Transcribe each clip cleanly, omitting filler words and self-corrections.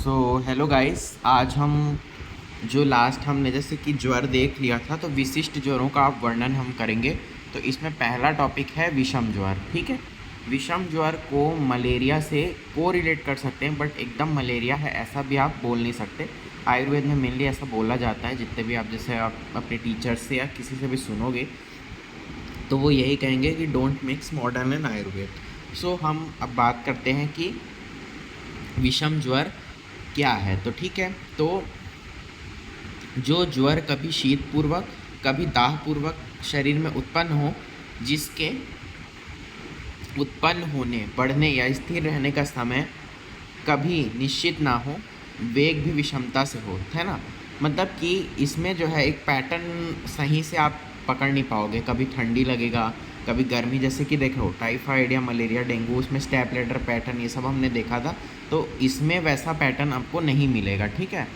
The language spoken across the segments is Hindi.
सो हेलो गाइस, आज हम जो लास्ट हमने जैसे कि ज्वर देख लिया था, तो विशिष्ट ज्वरों का आप वर्णन हम करेंगे। तो इसमें पहला टॉपिक है विषम ज्वर। ठीक है, विषम ज्वर को मलेरिया से को रिलेट कर सकते हैं, बट एकदम मलेरिया है ऐसा भी आप बोल नहीं सकते। आयुर्वेद में मेनली ऐसा बोला जाता है, जितने भी आप जैसे आप अपने टीचर्स से या किसी से भी सुनोगे तो वो यही कहेंगे कि don't mix modern and Ayurveda. So हम अब बात करते हैं कि विषम ज्वर क्या है। तो ठीक है, तो जो ज्वर कभी शीतपूर्वक कभी दाहपूर्वक शरीर में उत्पन्न हो, जिसके उत्पन्न होने, बढ़ने या स्थिर रहने का समय कभी निश्चित ना हो, वेग भी विषमता से हो, है ना। मतलब कि इसमें जो है एक पैटर्न सही से आप पकड़ नहीं पाओगे। कभी ठंडी लगेगा, कभी गर्मी, जैसे कि देखो टाइफाइड या मलेरिया, डेंगू, उसमें स्टेप लेडर पैटर्न ये सब हमने देखा था। तो इसमें वैसा पैटर्न आपको नहीं मिलेगा। ठीक है,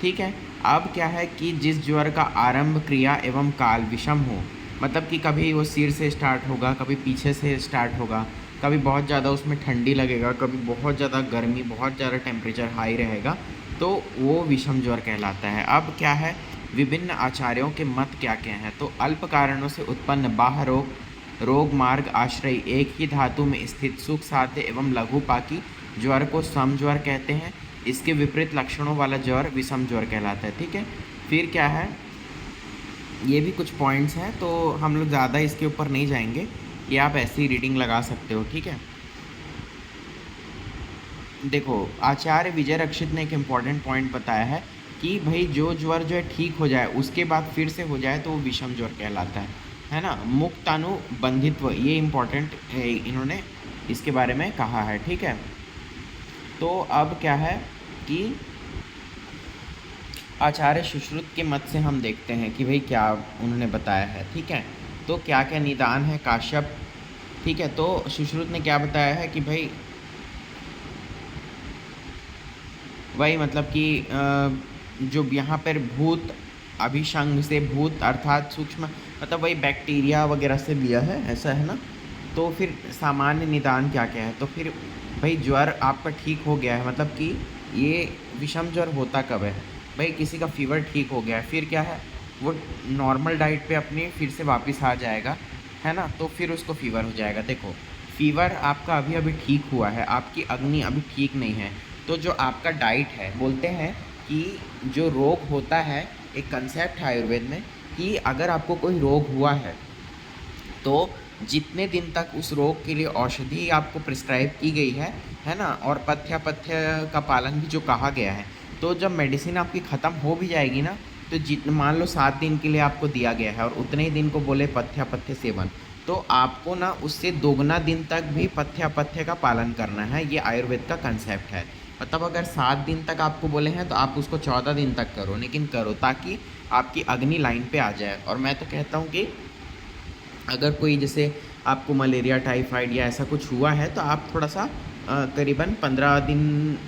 ठीक है। अब क्या है कि जिस ज्वर का आरंभ, क्रिया एवं काल विषम हो, मतलब कि कभी वो सिर से स्टार्ट होगा, कभी पीछे से स्टार्ट होगा, कभी बहुत ज़्यादा उसमें ठंडी लगेगा, कभी बहुत ज़्यादा गर्मी, बहुत ज़्यादा टेम्परेचर हाई रहेगा, तो वो विषम ज्वर कहलाता है। अब क्या है, विभिन्न आचार्यों के मत क्या क्या हैं। तो अल्प कारणों से उत्पन्न बाह्य रोग, रोग मार्ग आश्रयी एक ही धातु में स्थित सुख साध्य एवं लघुपाकी ज्वर को सम ज्वर कहते हैं। इसके विपरीत लक्षणों वाला ज्वर विषम ज्वर कहलाता है। ठीक है, फिर क्या है, ये भी कुछ पॉइंट्स हैं, तो हम लोग ज़्यादा इसके ऊपर नहीं जाएंगे, ये आप ऐसी रीडिंग लगा सकते हो। ठीक है, देखो आचार्य विजय रक्षित ने एक इम्पॉर्टेंट पॉइंट बताया है कि भाई जो ज्वर जो है ठीक हो जाए, उसके बाद फिर से हो जाए, तो वो विषम ज्वर कहलाता है ना। मुक्तानुबंधित्व, ये इम्पॉर्टेंट इन्होंने इसके बारे में कहा है। ठीक है, तो अब क्या है कि आचार्य सुश्रुत के मत से हम देखते हैं कि भाई क्या उन्होंने बताया है। ठीक है, तो क्या क्या निदान है काश्यप। ठीक है, तो सुश्रुत ने क्या बताया है कि भाई वही मतलब कि जो यहाँ पर भूत अभिसंग से, भूत अर्थात सूक्ष्म, मतलब वही बैक्टीरिया वगैरह से लिया है, ऐसा है ना। तो फिर सामान्य निदान क्या क्या है, तो फिर भाई ज्वर आपका ठीक हो गया है, मतलब कि ये विषम ज्वर होता कब है, भाई किसी का फीवर ठीक हो गया है, फिर क्या है, वो नॉर्मल डाइट पे अपनी फिर से वापस आ जाएगा, है ना। तो फिर उसको फीवर हो जाएगा। देखो फीवर आपका अभी अभी ठीक हुआ है, आपकी अग्नि अभी ठीक नहीं है, तो जो आपका डाइट है, बोलते हैं कि जो रोग होता है, एक कंसेप्ट है आयुर्वेद में कि अगर आपको कोई रोग हुआ है, तो जितने दिन तक उस रोग के लिए औषधि आपको प्रिस्क्राइब की गई है ना, और पथ्य का पालन भी जो कहा गया है, तो जब मेडिसिन आपकी ख़त्म हो भी जाएगी ना, तो जितने मान लो 7 दिन के लिए आपको दिया गया है और उतने ही दिन को बोले पथ्य सेवन, तो आपको ना उससे दोगुना दिन तक भी पथ्य का पालन करना है। ये आयुर्वेद का कंसेप्ट है। मतलब अगर 7 दिन तक आपको बोले हैं, तो आप उसको 14 दिन तक करो, लेकिन करो ताकि आपकी अग्नि लाइन पे आ जाए। और मैं तो कहता हूँ कि अगर कोई जैसे आपको मलेरिया, टाइफाइड या ऐसा कुछ हुआ है, तो आप थोड़ा सा करीबन 15 दिन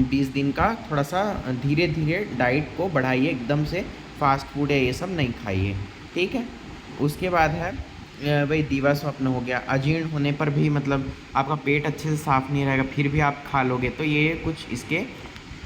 20 दिन का थोड़ा सा धीरे धीरे डाइट को बढ़ाइए, एकदम से फास्ट फूड है ये सब नहीं खाइए। ठीक है, उसके बाद है वही दीवा स्वप्न हो गया। अजीर्ण होने पर भी, मतलब आपका पेट अच्छे से साफ़ नहीं रहेगा, फिर भी आप खा लोगे, तो ये कुछ इसके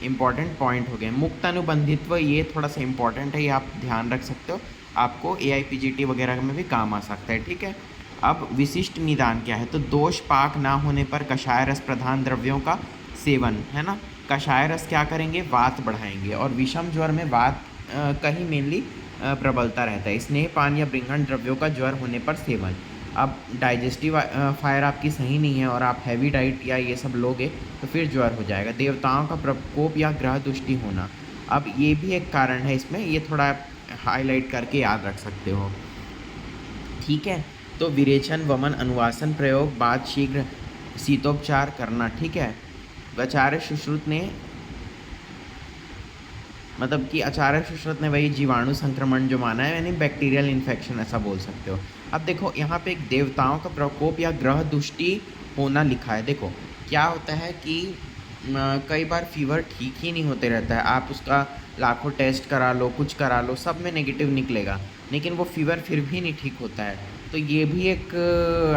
इम्पॉर्टेंट पॉइंट हो गए। मुक्त अनुबंधित्व, ये थोड़ा सा इम्पॉर्टेंट है, ये आप ध्यान रख सकते हो, आपको AIPGT वगैरह में भी काम आ सकता है। ठीक है, अब विशिष्ट निदान क्या है, तो दोष पाक ना होने पर कषाय रस प्रधान द्रव्यों का सेवन, है ना। कषाय रस क्या करेंगे, वात बढ़ाएंगे, और विषम ज्वर में वात का ही मेनली प्रबलता रहता है। स्नेह पान या ब्रिंगण द्रव्यों का ज्वर होने पर सेवन। अब डाइजेस्टिव फायर आपकी सही नहीं है और आप हैवी डाइट या ये सब लोगे, तो फिर ज्वर हो जाएगा। देवताओं का प्रकोप या ग्रह दृष्टि होना, अब ये भी एक कारण है इसमें, ये थोड़ा हाईलाइट करके याद रख सकते हो। ठीक है, तो विरेचन, वमन, अनुवासन प्रयोग, बाद शीघ्र शीतोपचार करना। ठीक है, आचार्य सुश्रुत ने, मतलब कि आचार्य सुश्रुत ने वही जीवाणु संक्रमण जो माना है, यानी बैक्टीरियल इन्फेक्शन ऐसा बोल सकते हो। अब देखो यहाँ पे एक देवताओं का प्रकोप या ग्रह दृष्टि होना लिखा है। देखो क्या होता है कि कई बार फीवर ठीक ही नहीं होते रहता है, आप उसका लाखों टेस्ट करा लो, कुछ करा लो, सब में नेगेटिव निकलेगा, लेकिन वो फीवर फिर भी नहीं ठीक होता है। तो ये भी एक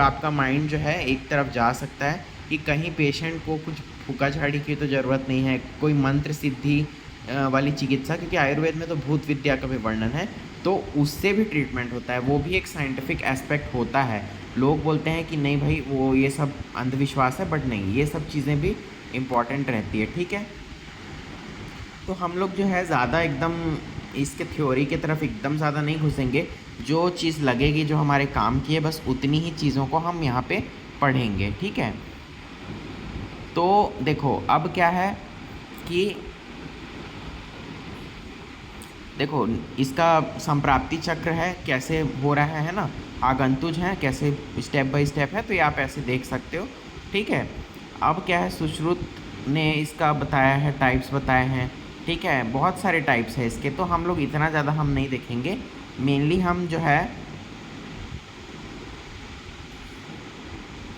आपका माइंड जो है एक तरफ जा सकता है कि कहीं पेशेंट को कुछ फूका झाड़ी की तो ज़रूरत नहीं है, कोई मंत्र सिद्धि वाली चिकित्सा, क्योंकि आयुर्वेद में तो भूत विद्या का भी वर्णन है, तो उससे भी ट्रीटमेंट होता है, वो भी एक साइंटिफिक एस्पेक्ट होता है। लोग बोलते हैं कि नहीं भाई वो ये सब अंधविश्वास है, बट नहीं, ये सब चीज़ें भी इम्पॉर्टेंट रहती है, ठीक है। तो हम लोग जो है ज़्यादा एकदम इसके थ्योरी की तरफ एकदम ज़्यादा नहीं घुसेंगे, जो चीज़ लगेगी जो हमारे काम की है बस उतनी ही चीज़ों को हम यहाँ पे पढ़ेंगे, ठीक है। तो देखो अब क्या है कि देखो इसका संप्राप्ति चक्र है, कैसे हो रहा है ना, आगंतुज हैं कैसे स्टेप बाय स्टेप है, तो ये आप ऐसे देख सकते हो, ठीक है। अब क्या है, सुश्रुत ने इसका बताया है, टाइप्स बताए हैं, ठीक है, बहुत सारे टाइप्स है इसके, तो हम लोग इतना ज़्यादा हम नहीं देखेंगे। मेनली हम जो है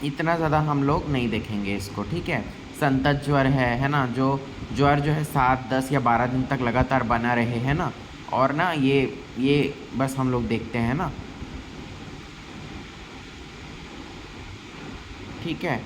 इतना ज़्यादा हम लोग नहीं देखेंगे इसको, ठीक है। संतत ज्वर है ना, जो ज्वर जो है 7, 10 या 12 दिन तक लगातार बना रहे है ना, और ना ये बस हम लोग देखते हैं ना, ठीक है।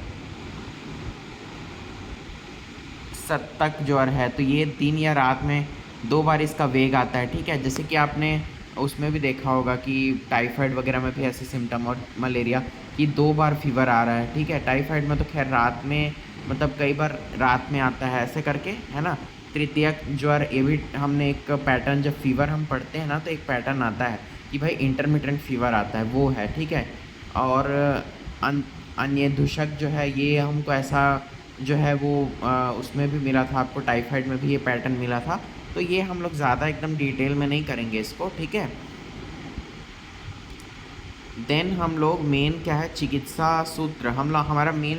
सतत ज्वर है तो ये दिन या रात में 2 बार इसका वेग आता है, ठीक है। जैसे कि आपने उसमें भी देखा होगा कि टाइफाइड वगैरह में भी ऐसे सिम्टम, और मलेरिया की 2 बार फीवर आ रहा है, ठीक है। टाइफाइड में तो खैर रात में, मतलब कई बार रात में आता है ऐसे करके, है ना। तृतीयक ज्वर, ये भी हमने एक पैटर्न, जब फीवर हम पढ़ते हैं ना तो एक पैटर्न आता है कि भाई इंटरमिटेंट फीवर आता है, वो है, ठीक है। और अन्य दूषक जो है ये हमको ऐसा जो है वो उसमें भी मिला था आपको, टाइफाइड में भी ये पैटर्न मिला था। तो ये हम लोग ज़्यादा एकदम डिटेल में नहीं करेंगे इसको, ठीक है। देन हम लोग मेन क्या है, चिकित्सा सूत्र, हम लोग हमारा मेन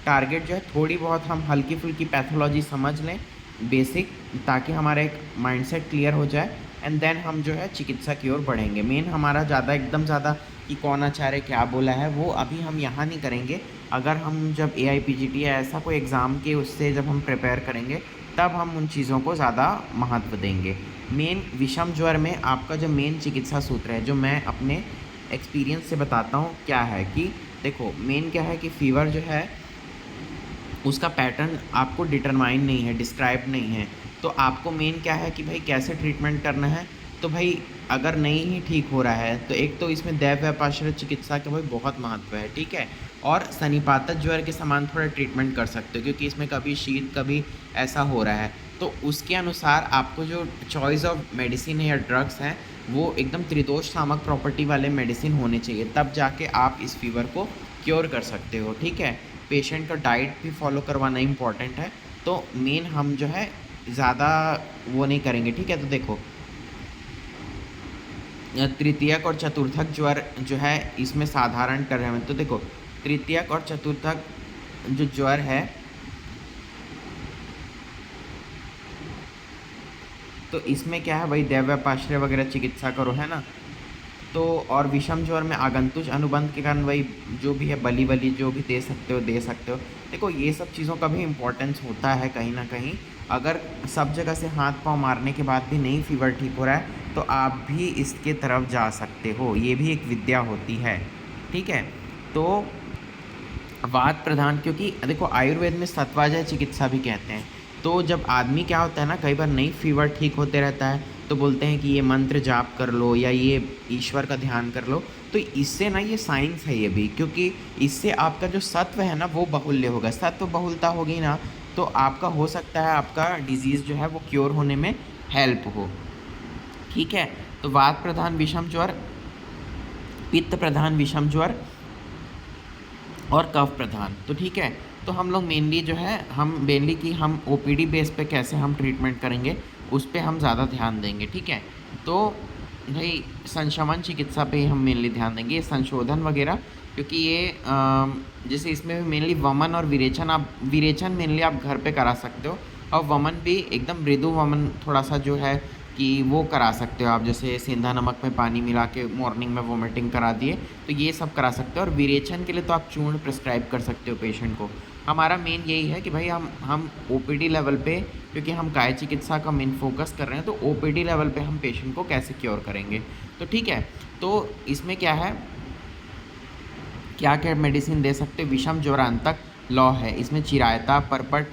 टारगेट जो है थोड़ी बहुत हम हल्की फुल्की पैथोलॉजी समझ लें बेसिक, ताकि हमारा एक माइंडसेट क्लियर हो जाए, एंड देन हम जो है चिकित्सा की ओर बढ़ेंगे। मेन हमारा ज़्यादा एकदम ज़्यादा कि कौन आचार्य क्या बोला है वो अभी हम यहाँ नहीं करेंगे। अगर हम जब AIPGT या ऐसा कोई एग्ज़ाम के उससे जब हम प्रिपेयर करेंगे तब हम उन चीज़ों को ज़्यादा महत्व देंगे। मेन विषम ज्वर में आपका जो मेन चिकित्सा सूत्र है, जो मैं अपने एक्सपीरियंस से बताता हूँ क्या है कि देखो मेन क्या है कि फ़ीवर जो है उसका पैटर्न आपको डिटरमाइन नहीं है, डिस्क्राइब नहीं है, तो आपको मेन क्या है कि भाई कैसे ट्रीटमेंट करना है। तो भाई अगर नहीं ही ठीक हो रहा है तो एक तो इसमें दैव व्यापाश्रय चिकित्सा का भाई बहुत महत्व है, ठीक है। और सन्निपातक ज्वर के समान थोड़ा ट्रीटमेंट कर सकते हो, क्योंकि इसमें कभी शीत कभी ऐसा हो रहा है, तो उसके अनुसार आपको जो चॉइस ऑफ मेडिसिन है या ड्रग्स हैं वो एकदम त्रिदोष सामक प्रॉपर्टी वाले मेडिसिन होने चाहिए, तब जाके आप इस फीवर को क्योर कर सकते हो, ठीक है। पेशेंट का डाइट भी फॉलो करवाना इम्पॉर्टेंट है, तो मेन हम जो है ज़्यादा वो नहीं करेंगे, ठीक है। तो देखो तृतीयक और चतुर्थक ज्वर जो है इसमें साधारण कर रहे हैं, तो देखो तृतीयक और चतुर्थक जो ज्वर है तो इसमें क्या है भाई, दैव्यापाश्रय वगैरह चिकित्सा करो, है ना। तो और विषम ज्वर में आगंतुज अनुबंध के कारण वही जो भी है बली वली जो भी दे सकते हो दे सकते हो। देखो ये सब चीज़ों का भी इम्पोर्टेंस होता है कहीं ना कहीं, अगर सब जगह से हाथ पांव मारने के बाद भी नहीं फीवर ठीक हो रहा है तो आप भी इसके तरफ जा सकते हो, ये भी एक विद्या होती है, ठीक है। तो वात प्रधान, क्योंकि देखो आयुर्वेद में सत्वाजय चिकित्सा भी कहते हैं, तो जब आदमी क्या होता है ना, कई बार नहीं फीवर ठीक होते रहता है तो बोलते हैं कि ये मंत्र जाप कर लो या ये ईश्वर का ध्यान कर लो, तो इससे ना ये साइंस है ये भी, क्योंकि इससे आपका जो सत्व है ना वो बहुल्य होगा, सत्व बहुलता होगी ना तो आपका हो सकता है आपका डिजीज़ जो है वो क्योर होने में हेल्प हो, ठीक है। तो वात प्रधान विषम ज्वर, पित्त प्रधान विषम ज्वर और कफ प्रधान, तो ठीक है। तो हम लोग मेनली जो है हम मेनली कि हम OPD बेस पे कैसे हम ट्रीटमेंट करेंगे उस पर हम ज़्यादा ध्यान देंगे, ठीक है। तो भाई संशमन चिकित्सा पे ही हम मेनली ध्यान देंगे, ये संशोधन वगैरह, क्योंकि ये जैसे इसमें मेनली वमन और विरेचन, आप विरेचन मेनली आप घर पे करा सकते हो, और वमन भी एकदम मृदु वमन थोड़ा सा जो है कि वो करा सकते हो आप, जैसे सेंधा नमक में पानी मिला के मॉर्निंग में वोमिटिंग करा दिए, तो ये सब करा सकते हो। और विरेचन के लिए तो आप चूर्ण प्रिस्क्राइब कर सकते हो पेशेंट को। हमारा मेन यही है कि भाई हम OPD लेवल पे, क्योंकि हम काय चिकित्सा का मेन फोकस कर रहे हैं, तो OPD लेवल पे हम पेशेंट को कैसे क्योर करेंगे, तो ठीक है। तो इसमें क्या है, क्या क्या मेडिसिन दे सकते, विषम ज्वरांतक लौ है। इसमें चिरायता, परपट,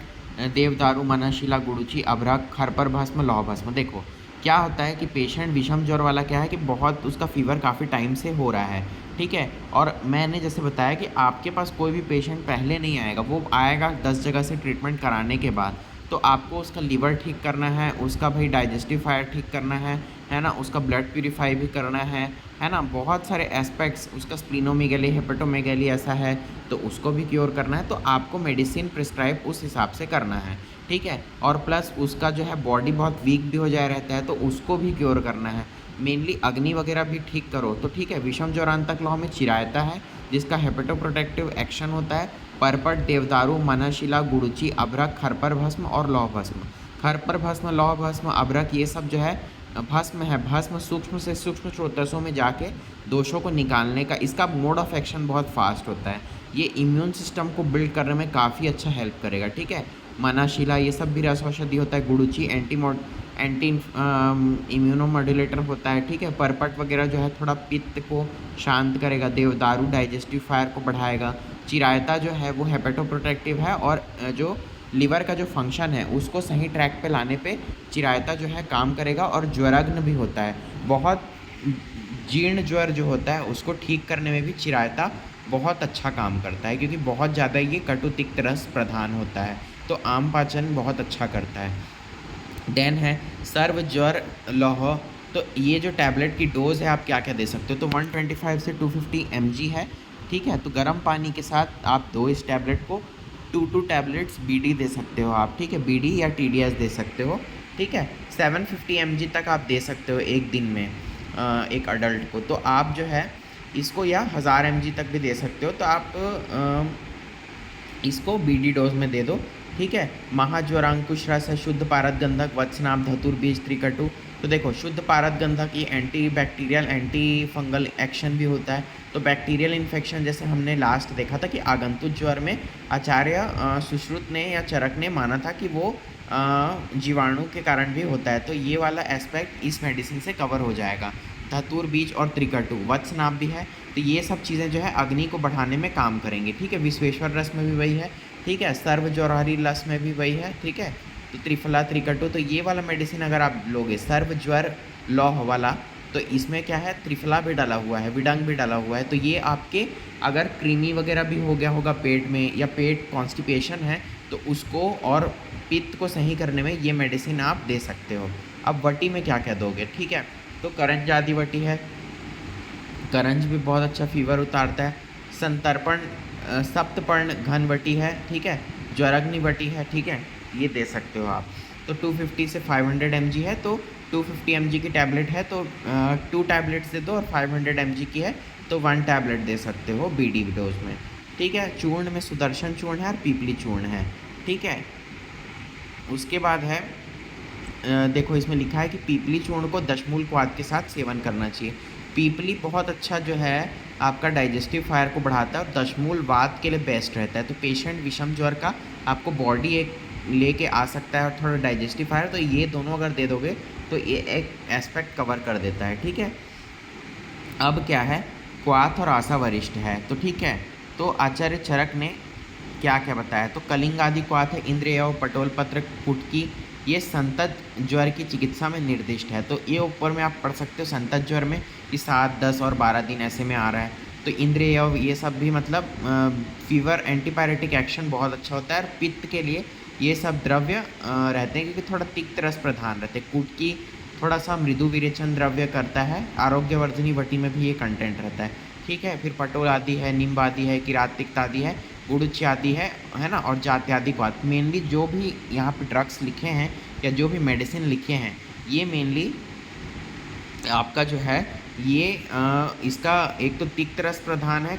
देवदारू, मनाशिला, गुड़ुचि, अभ्रक, खरपर भस्म, लौह भस्म। देखो क्या होता है कि पेशेंट विषम ज्वर वाला क्या है कि बहुत उसका फीवर काफ़ी टाइम से हो रहा है, ठीक है। और मैंने जैसे बताया कि आपके पास कोई भी पेशेंट पहले नहीं आएगा, वो आएगा 10 जगह से ट्रीटमेंट कराने के बाद। तो आपको उसका लीवर ठीक करना है, उसका भाई डाइजेस्टिव फायर ठीक करना है ना, उसका ब्लड प्यूरीफाई भी करना है ना, बहुत सारे एस्पेक्ट्स, उसका स्प्लीनोमेगेली, हेपेटोमेगेली ऐसा है तो उसको भी क्योर करना है। तो आपको मेडिसिन प्रिस्क्राइब उस हिसाब से करना है, ठीक है। और प्लस उसका जो है बॉडी बहुत वीक भी हो जाया रहता है तो उसको भी क्योर करना है। मेनली अग्नि वगैरह भी ठीक करो तो ठीक है। विषम ज्वरांतक लौह में चिरायता है जिसका हेपेटोप्रोटेक्टिव एक्शन होता है। परपट, देवदारू, मनशिला, गुड़ुचि, अभ्रक, खरपर भस्म और लौह भस्म। खरपर भस्म, लौह भस्म, अभ्रक ये सब जो है भस्म है। भस्म सूक्ष्म से सूक्ष्म स्रोतसों में जाके दोषों को निकालने का, इसका मोड ऑफ एक्शन बहुत फास्ट होता है। ये इम्यून सिस्टम को बिल्ड करने में काफ़ी अच्छा हेल्प करेगा, ठीक है। मनाशिला ये सब भी रस औषधि होता है। गुड़ुचि एंटी इम्यूनोमोड्यूलेटर होता है, ठीक है। परपट वगैरह जो है थोड़ा पित्त को शांत करेगा। देवदारू डाइजेस्टिव फायर को बढ़ाएगा। चिरायता जो है वो हेपेटोप्रोटेक्टिव है और जो लीवर का जो फंक्शन है उसको सही ट्रैक पे लाने पे चिरायता जो है काम करेगा। और ज्वराग्न भी होता है, बहुत जीर्ण ज्वर जो होता है उसको ठीक करने में भी चिरायता बहुत अच्छा काम करता है, क्योंकि बहुत ज़्यादा ये कटु तिक्त रस प्रधान होता है तो आम पाचन बहुत अच्छा करता है। देन है सर्व ज्वर लौह। तो ये जो टैबलेट की डोज़ है आप क्या क्या दे सकते हो, तो 125 से 250 mg है, ठीक है। तो गर्म पानी के साथ आप दो इस टैबलेट को, 2 टैबलेट्स बीडी दे सकते हो आप, ठीक है। बीडी या टीडीएस दे सकते हो, ठीक है। 750 mg तक आप दे सकते हो एक दिन में एक अडल्ट को। तो आप जो है इसको या 1000 mg तक भी दे सकते हो। तो आप इसको बीडी डोज में दे दो, ठीक है। महाज्वरांकुश रस है, शुद्ध पारद गंधक, वत्सनाभ, धतुर बीज, त्रिकटु। तो देखो शुद्ध पारद गंधक ये anti bacterial anti fungal action भी होता है। तो बैक्टीरियल इन्फेक्शन जैसे हमने लास्ट देखा था कि आगंतुक ज्वर में आचार्य सुश्रुत ने या चरक ने माना था कि वो जीवाणु के कारण भी होता है। तो ये वाला एस्पेक्ट इस मेडिसिन से कवर हो जाएगा। धतूर बीज और त्रिकटु, वत्सनाभ भी है। तो ये सब चीज़ें जो है अग्नि को बढ़ाने में काम करेंगे, ठीक है। विश्वेश्वर रस में भी वही है, ठीक है। सर्व ज्वरहरी रस में भी वही है, ठीक है। तो त्रिफला, त्रिकटु, तो ये वाला मेडिसिन अगर आप लोगे सर्व ज्वर लौह वाला, तो इसमें क्या है त्रिफला भी डाला हुआ है, विडंग भी डाला हुआ है। तो ये आपके अगर कृमि वगैरह भी हो गया होगा पेट में या पेट कॉन्स्टिपेशन है तो उसको और पित्त को सही करने में ये मेडिसिन आप दे सकते हो। अब वटी में क्या क्या दोगे, ठीक है। तो करंज आदि वटी है, करंज भी बहुत अच्छा फीवर उतारता है। संतर्पण सप्तपर्ण घन वटी है, ठीक है। ज्वरग्नि वटी है, ठीक है, ये दे सकते हो आप। तो 250 से 500 mg है, तो 250 mg की टैबलेट है तो 2 टैबलेट्स दे दो, और 500 mg की है तो 1 टैबलेट दे सकते हो बीडी डोज में, ठीक है। चूर्ण में सुदर्शन चूर्ण है और पीपली चूर्ण है, ठीक है। उसके बाद है देखो इसमें लिखा है कि पीपली चूर्ण को दशमूल क्वाथ के साथ सेवन करना चाहिए। पीपली बहुत अच्छा जो है आपका डाइजेस्टिव फायर को बढ़ाता है और दशमूल वात के लिए बेस्ट रहता है। तो पेशेंट विषम ज्वर का आपको बॉडी एक लेके आ सकता है और थोड़ा डाइजेस्टिव फायर, तो ये दोनों अगर दे दोगे तो ये एक एस्पेक्ट कवर कर देता है, ठीक है। अब क्या है क्वाथ और आशा वरिष्ठ है, तो ठीक है। तो आचार्य चरक ने क्या क्या बताया, तो कलिंग आदि क्वाथ है, इंद्रिय और पटोल पत्र कुटकी, ये संतत ज्वर की चिकित्सा में निर्दिष्ट है। तो ये ऊपर में आप पढ़ सकते हो संतत ज्वर में कि 7, 10 और 12 दिन ऐसे में आ रहा है। तो इंद्रिय ये सब भी मतलब फीवर एंटीपायरेटिक एक्शन बहुत अच्छा होता है। और पित्त के लिए ये सब द्रव्य रहते हैं क्योंकि थोड़ा तिक्त रस प्रधान रहते हैं। कुटकी थोड़ा सा मृदु विरेचन द्रव्य करता है। आरोग्यवर्धनी वटी में भी ये कंटेंट रहता है, ठीक है। फिर पटोल आदि है, निम्ब आदि है, किरात तिक्त आदि है, गुड़ुच आदि है ना, और जात्यादि बात। मेनली जो भी यहाँ पे ड्रग्स लिखे हैं या जो भी मेडिसिन लिखे हैं ये मेनली आपका जो है ये इसका एक तो तिक्त रस प्रधान है,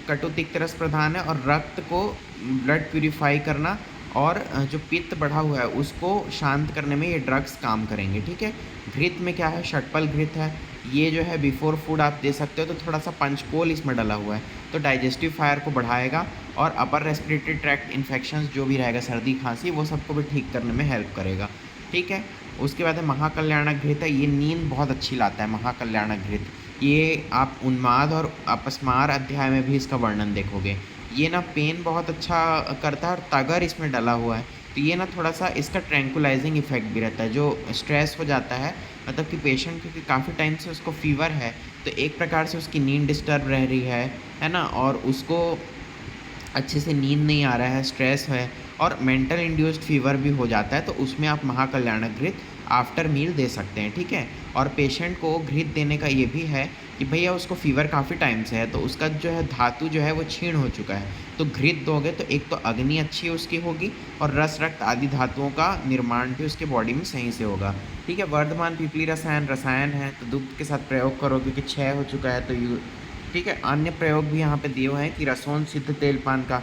कटु तिक्त रस प्रधान है, और रक्त को ब्लड प्यूरिफाई करना और जो पित्त बढ़ा हुआ है उसको शांत करने में ये ड्रग्स काम करेंगे, ठीक है। घृत में क्या है, षटपल घृत है, ये जो है बिफोर फूड आप दे सकते हो। तो थोड़ा सा पंचकोल इसमें डाला हुआ है तो डाइजेस्टिव फायर को बढ़ाएगा और अपर रेस्पिरेटरी ट्रैक्ट इन्फेक्शंस जो भी रहेगा, सर्दी खांसी, वो सबको भी ठीक करने में हेल्प करेगा, ठीक है। उसके बाद है महाकल्याणक घृत है, ये नींद बहुत अच्छी लाता है महाकल्याणक घृत। ये आप उन्माद और अपस्मार अध्याय में भी इसका वर्णन देखोगे। ये ना पेन बहुत अच्छा करता है और तगर इसमें डला हुआ है, तो ये ना थोड़ा सा इसका ट्रैंकुलाइजिंग इफेक्ट भी रहता है। जो स्ट्रेस हो जाता है, मतलब कि पेशेंट क्योंकि काफ़ी टाइम से उसको फीवर है, तो एक प्रकार से उसकी नींद डिस्टर्ब रह रही है ना, और उसको अच्छे से नींद नहीं आ रहा है, स्ट्रेस है और मेंटल इंड्यूस्ड फीवर भी हो जाता है, तो उसमें आप महाकल्याणक घृत आफ्टर मील दे सकते हैं, ठीक है। और पेशेंट को घृत देने का ये भी है कि भैया उसको फीवर काफ़ी टाइम से है, तो उसका जो है धातु जो है वो क्षीण हो चुका है, तो घृत दोगे तो एक तो अग्नि अच्छी उसकी होगी और रस रक्त आदि धातुओं का निर्माण भी उसके बॉडी में सही से होगा, ठीक है। वर्धमान पीपली रसायन रसायन है, तो दुग्ध के साथ प्रयोग करो क्योंकि क्षय हो चुका है, तो ठीक है। अन्य प्रयोग भी यहाँ पे दिए हुए हैं कि रसोन सिद्ध तेल पान का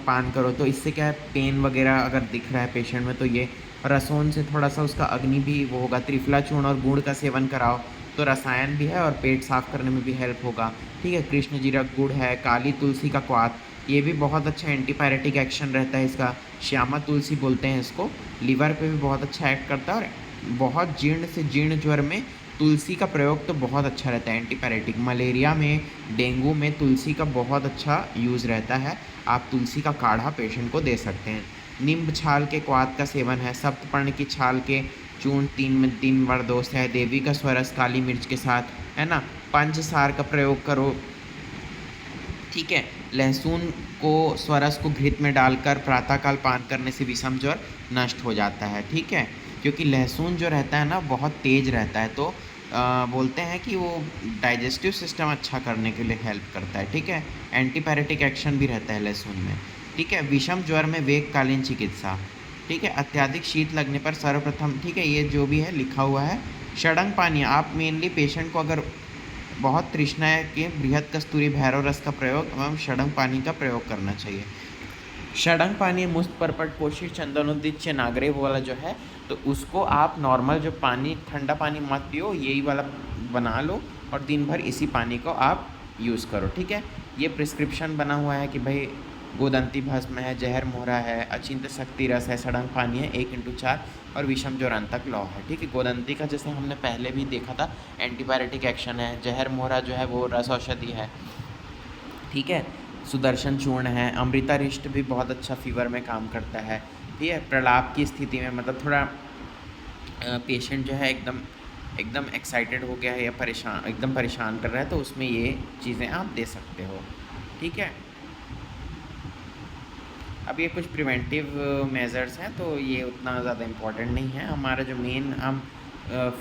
पान करो, तो इससे क्या है, पेन वगैरह अगर दिख रहा है पेशेंट में, तो ये रसोन से थोड़ा सा उसका अग्नि भी वो होगा। त्रिफला चूर्ण और गुड़ का सेवन कराओ, तो रसायन भी है और पेट साफ करने में भी हेल्प होगा, ठीक है। कृष्ण जीरक गुड़ है, काली तुलसी का क्वाथ, ये भी बहुत अच्छा एंटीपायरेटिक एक्शन रहता है इसका। श्यामा तुलसी बोलते हैं इसको, लीवर पे भी बहुत अच्छा एक्ट करता है, और बहुत जीर्ण से जीर्ण ज्वर में तुलसी का प्रयोग तो बहुत अच्छा रहता है एंटीपायरेटिक। मलेरिया में, डेंगू में तुलसी का बहुत अच्छा यूज़ रहता है, आप तुलसी का काढ़ा पेशेंट को दे सकते हैं। नींब छाल के क्वाथ का सेवन है, सप्तपर्ण की छाल के चूर्ण 3 बार दोस्त है, देवी का स्वरस काली मिर्च के साथ, है ना। पंचसार का प्रयोग करो, ठीक है। लहसुन को स्वरस को घृत में डालकर प्रातःकाल पान करने से विषम ज्वर नष्ट हो जाता है, ठीक है। क्योंकि लहसुन जो रहता है ना बहुत तेज रहता है, तो बोलते हैं कि वो डाइजेस्टिव सिस्टम अच्छा करने के लिए हेल्प करता है, ठीक है। एंटीपायरेटिक एक्शन भी रहता है लहसुन में, ठीक है। विषम ज्वर में वेगकालीन चिकित्सा, ठीक है। अत्यधिक शीत लगने पर सर्वप्रथम, ठीक है, ये जो भी है लिखा हुआ है। षडंग पानी, आप मेनली पेशेंट को अगर बहुत तृष्णा है कि बृहद कस्तूरी भैरव रस का प्रयोग एवं षडंग पानी का प्रयोग करना चाहिए। षडंग पानी मुस्त परपट कोशिश चंदनोदित नागरे वाला जो है, तो उसको आप नॉर्मल जो पानी, ठंडा पानी मत पियो, यही वाला बना लो और दिन भर इसी पानी को आप यूज़ करो, ठीक है। ये प्रिस्क्रिप्शन बना हुआ है कि भाई गोदंती भस्म है, जहर मोहरा है, अचिंत्य शक्ति रस है, सड़ंग पानी है 1/4 और विषम ज्वरांतक लौ है, ठीक है। गोदंती का जैसे हमने पहले भी देखा था एंटीबायोटिक एक्शन है, जहर मोहरा जो है वो रस औषधि है, ठीक है। सुदर्शन चूर्ण है, अमृतारिष्ट भी बहुत अच्छा फीवर में काम करता है, ठीक है। प्रलाप की स्थिति में मतलब थोड़ा पेशेंट जो है एकदम एकदम एक्साइटेड हो गया है या परेशान, एकदम परेशान कर रहा है, तो उसमें ये चीज़ें आप दे सकते हो, ठीक है। अब ये कुछ प्रिवेंटिव मेजर्स हैं, तो ये उतना ज़्यादा इम्पोर्टेंट नहीं है। हमारा जो मेन हम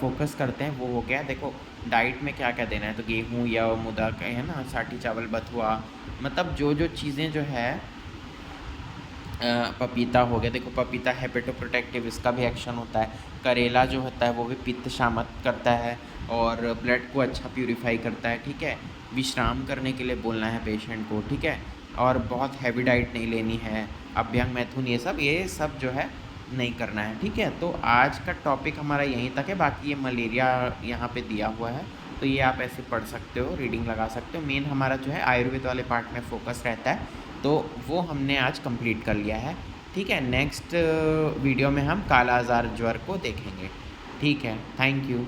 फोकस करते हैं वो हो गया, देखो डाइट में क्या क्या देना है, तो गेहूँ या मुदा का है ना, साठी चावल बथुआ, मतलब जो जो चीज़ें जो है, पपीता हो गया, देखो पपीता हेपेटोप्रोटेक्टिव, इसका भी एक्शन होता है। करेला जो होता है वो भी पित्त शामक करता है और ब्लड को अच्छा प्यूरिफाई करता है, ठीक है। विश्राम करने के लिए बोलना है पेशेंट को, ठीक है। और बहुत हैवी डाइट नहीं लेनी है, अभ्यंग मैथुन ये सब जो है नहीं करना है, ठीक है। तो आज का टॉपिक हमारा यहीं तक है, बाकी ये मलेरिया यहाँ पे दिया हुआ है, तो ये आप ऐसे पढ़ सकते हो, रीडिंग लगा सकते हो। मेन हमारा जो है आयुर्वेद वाले पार्ट में फोकस रहता है, तो वो हमने आज कंप्लीट कर लिया है, ठीक है। नेक्स्ट वीडियो में हम काला आजार ज्वर को देखेंगे, ठीक है। Thank you.